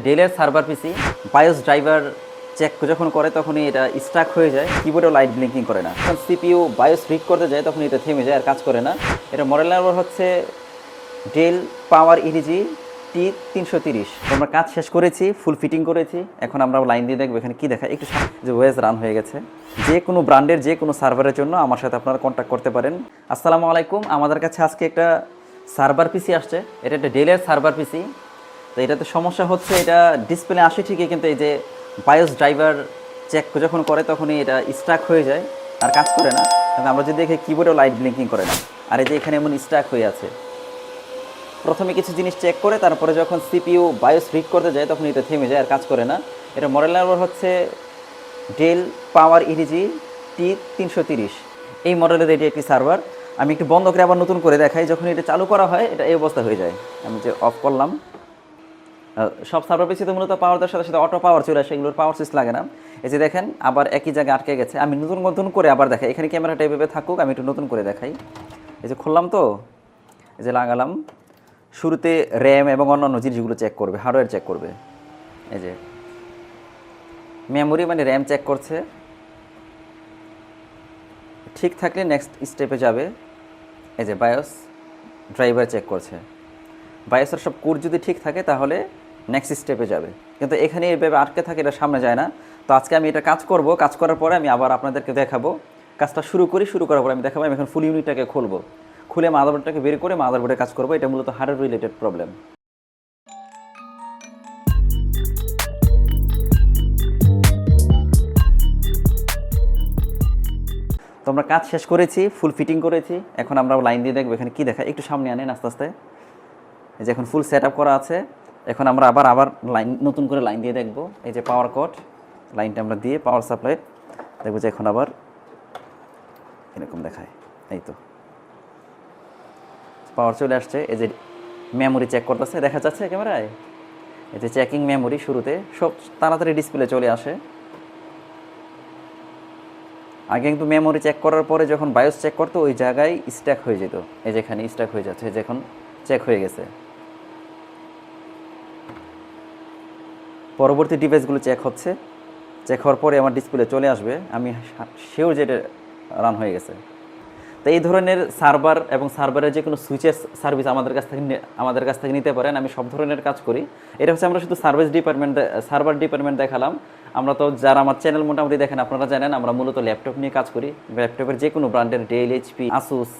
ডেলের সার্ভার পিসি bias driver check যখন করে তখনই এটা স্টাক হয়ে যায়, কিবোর্ডেও লাইট ব্লিঙ্কিং করে না। যখন সিপিইউ বায়োস রিড করতে যায় তখন এটা থেমে যায় আর কাজ করে না। এটা মডেল নাম্বার হচ্ছে ডেল পাওয়ার ইডিজি T330। আমরা কাজ শেষ করেছি, ফুল ফিটিং করেছি। এখন আমরা লাইন দিয়ে দেখবো এখানে কি দেখায় একটু, যে ওয়েজ রান হয়ে গেছে। যে কোনো ব্র্যান্ডের যে কোনো সার্ভারের জন্য আমার সাথে আপনারা কন্ট্যাক্ট করতে পারেন। আসসালামু আলাইকুম। আমাদের কাছে আজকে একটা সার্ভার পিসি আসছে, এটা একটা ডেলের সার্ভার পিসি। তো এটাতে সমস্যা হচ্ছে, এটা ডিসপ্লে আসে ঠিকই, কিন্তু এই যে বায়োস ড্রাইভার চেক যখন করে তখনই এটা স্টাক হয়ে যায় আর কাজ করে না। কিন্তু আমরা যদি দেখি কিবোর্ডেও লাইট ব্লিঙ্কিং করে না। আর এই যে এখানে এমন স্টাক হয়ে আছে। প্রথমে কিছু জিনিস চেক করে তারপরে যখন সিপিইউ বায়োস রিড করতে যায় তখন এটা থেমে যায় আর কাজ করে না। এটা মডেল নাম্বার হচ্ছে ডেল পাওয়ার ইডিজি T330। এই মডেলের এটি একটি সার্ভার। আমি একটু বন্ধ করে আবার নতুন করে দেখাই। যখন এটা চালু করা হয় এটা এই অবস্থা হয়ে যায়। আমি যে অফ করলাম, সব সার্ভার পিসিতে মূলত পাওয়ার দেওয়ার সাথে সাথে অটো পাওয়ার চলে আসে, এগুলোর পাওয়ার সুইচ লাগে না। এই যে দেখেন আবার একই জায়গায় আটকে গেছে। আমি নতুন করে আবার দেখাই। এখানে ক্যামেরাটা এভাবে থাকুক, আমি একটু নতুন করে দেখাই। এই যে খুললাম, তো এই যে লাগালাম। শুরুতে র্যাম এবং অন্যান্য জিনিসগুলো চেক করবে, হার্ডওয়্যার চেক করবে। এই যে মেমোরি মানে র্যাম চেক করছে, ঠিক থাকলে নেক্সট স্টেপে যাবে। এই যে বায়োস ড্রাইভার চেক করছে, বায়োসের সব কোড যদি ঠিক থাকে তাহলে নেক্সট স্টেপে যাবে। কিন্তু এখানে এইভাবে আটকে থাকে, এটা সামনে যায় না। তো আজকে আমি এটা কাজ করব, কাজ করার পরে আমি আবার আপনাদেরকে দেখাবো। কাজটা শুরু করার পরে আমি দেখাবো। আমি এখন ফুল ইউনিটটাকে খুলবো, খুলে মাদারবোর্ডটাকে বের করে মাদারবোর্ডে কাজ করবো। এটা মূলত হার্ডওয়্যার রিলেটেড প্রবলেম। তো আমরা কাজ শেষ করেছি, ফুল ফিটিং করেছি। এখন আমরা লাইন দিয়ে দেখবো এখানে কি দেখায়। একটু সামনে আনেন আস্তে আস্তে। এই যে এখন ফুল সেট আপ করা আছে। এখন আমরা আবার লাইন নতুন করে লাইন দিয়ে দেখবো। এই যে পাওয়ার কট লাইনটা আমরা দিয়ে পাওয়ার সাপ্লাই দেখবো যে এখন আবার এরকম দেখায়। এই তো পাওয়ার চলে আসছে। এই যে মেমোরি চেক করতেছে, দেখা যাচ্ছে ক্যামেরায়। এই যে চেকিং মেমোরি, শুরুতে সব তাড়াতাড়ি ডিসপ্লে চলে আসে। আগে কিন্তু মেমোরি চেক করার পরে যখন বায়োস চেক করতো ওই জায়গায় স্ট্যাক হয়ে যেত। এই যে এখানে স্ট্যাক হয়ে যাচ্ছে, যে এখন চেক হয়ে গেছে। পরবর্তী ডিভাইসগুলো চেক হচ্ছে, চেক হওয়ার পরে আমার ডিসপ্লে চলে আসবে, আমি শিওর যে এটা রান হয়ে গেছে। তো এই ধরনের সার্ভার এবং সার্ভারের যে কোনো সুইচের সার্ভিস আমাদের কাছ থেকে নিতে পারেন। আমি সব ধরনের কাজ করি। এটা হচ্ছে আমরা শুধু সার্ভার ডিপার্টমেন্ট দেখালাম। আমরা তো যারা আমার চ্যানেল মোটামুটি দেখেন আপনারা জানেন আমরা মূলত ল্যাপটপ নিয়ে কাজ করি। ল্যাপটপের যে কোনো ব্র্যান্ডের Dell, HP, Asus,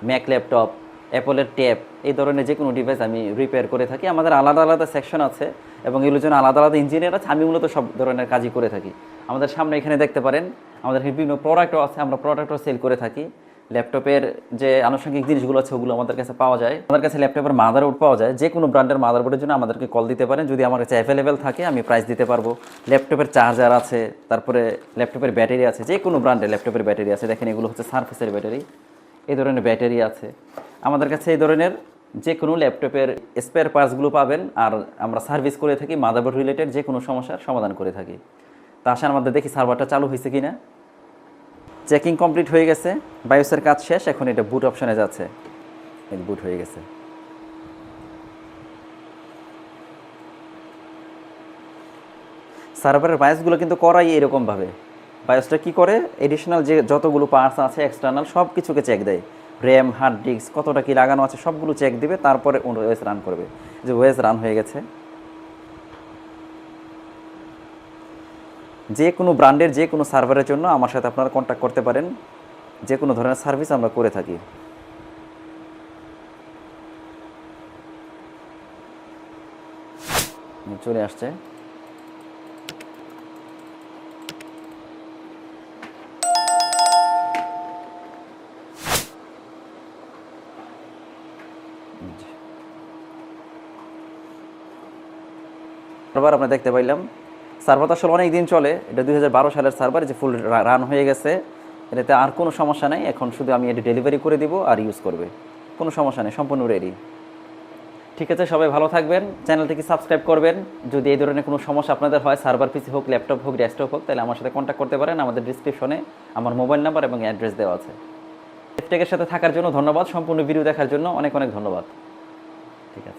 Mac laptop, অ্যাপলের ট্যাব, এই ধরনের যে কোনো ডিভাইস আমি রিপেয়ার করে থাকি। আমাদের আলাদা আলাদা সেকশন আছে এবং এগুলোর জন্য আলাদা আলাদা ইঞ্জিনিয়ার আছে। আমি মূলত সব ধরনের কাজই করে থাকি। আমাদের সামনে এখানে দেখতে পারেন আমাদের বিভিন্ন প্রোডাক্টও আছে, আমরা প্রোডাক্টও সেল করে থাকি। ল্যাপটপের যে আনুষঙ্গিক জিনিসগুলো আছে ওগুলো আমাদের কাছে পাওয়া যায়। আমাদের কাছে ল্যাপটপের মাদারবোর্ড পাওয়া যায়। যে কোনো ব্র্যান্ডের মাদারবোর্ডের জন্য আমাদেরকে কল দিতে পারেন। যদি আমার কাছে অ্যাভেলেবেল থাকে আমি প্রাইস দিতে পারবো। ল্যাপটপের চার্জার আছে, তারপরে ল্যাপটপের ব্যাটারি আছে। যে কোনো ব্র্যান্ডের ল্যাপটপের ব্যাটারি আছে। দেখেন এগুলো হচ্ছে সারফেসের ব্যাটারি, এই ধরনের ব্যাটারি আছে আমাদের কাছে। এই ধরনের যে কোনো ল্যাপটপের স্পেয়ার পার্টসগুলো পাবেন। আর আমরা সার্ভিস করে থাকি, মাদারবোর্ড রিলেটেড যে কোনো সমস্যার সমাধান করে থাকি। তা আসার মধ্যে দেখি সার্ভারটা চালু হয়েছে কিনা। চেকিং কমপ্লিট হয়ে গেছে, বায়োসের কাজ শেষ। এখন এটা বুট অপশনে যাচ্ছে, বুট হয়ে গেছে। সার্ভারের বায়োসগুলো কিন্তু করাই এরকমভাবে। বায়োসটা কি করে, এডিশনাল যে যতগুলো পার্টস আছে এক্সটার্নাল সব কিছুকে চেক দেয়। র্যাম, হার্ড ডিস্ক, কতটা কি লাগানো আছে সবগুলো চেক দিবে, তারপরে ওয়েস রান করবে। যে ওয়েস রান হয়ে গেছে। যে কোনো ব্র্যান্ডের যে কোনো সার্ভারের জন্য আমার সাথে আপনারা কন্ট্যাক্ট করতে পারেন। যে কোনো ধরনের সার্ভিস আমরা করে থাকি। চলে আসছে। সার্ভার আমরা দেখতে পাইলাম। সার্ভারটা আসলে অনেক দিন চলে, এটা 2012 সালের সার্ভার। যে ফুল রান হয়ে গেছে, এটাতে আর কোনো সমস্যা নেই। এখন শুধু আমি এটা ডেলিভারি করে দিব আর ইউজ করবে, কোনো সমস্যা নেই, সম্পূর্ণ রেডি। ঠিক আছে, সবাই ভালো থাকবেন, চ্যানেলটিকে সাবস্ক্রাইব করবেন। যদি এই ধরনের কোনো সমস্যা আপনাদের হয়, সার্ভার পিসি হোক, ল্যাপটপ হোক, ডেস্কটপ হোক, তাহলে আমার সাথে কন্ট্যাক্ট করতে পারেন। আমাদের ডিসক্রিপশনে আমার মোবাইল নাম্বার এবং অ্যাড্রেস দেওয়া আছে। টেকের সাথে থাকার জন্য ধন্যবাদ, সম্পূর্ণ ভিডিও দেখার জন্য অনেক অনেক ধন্যবাদ। ঠিক আছে।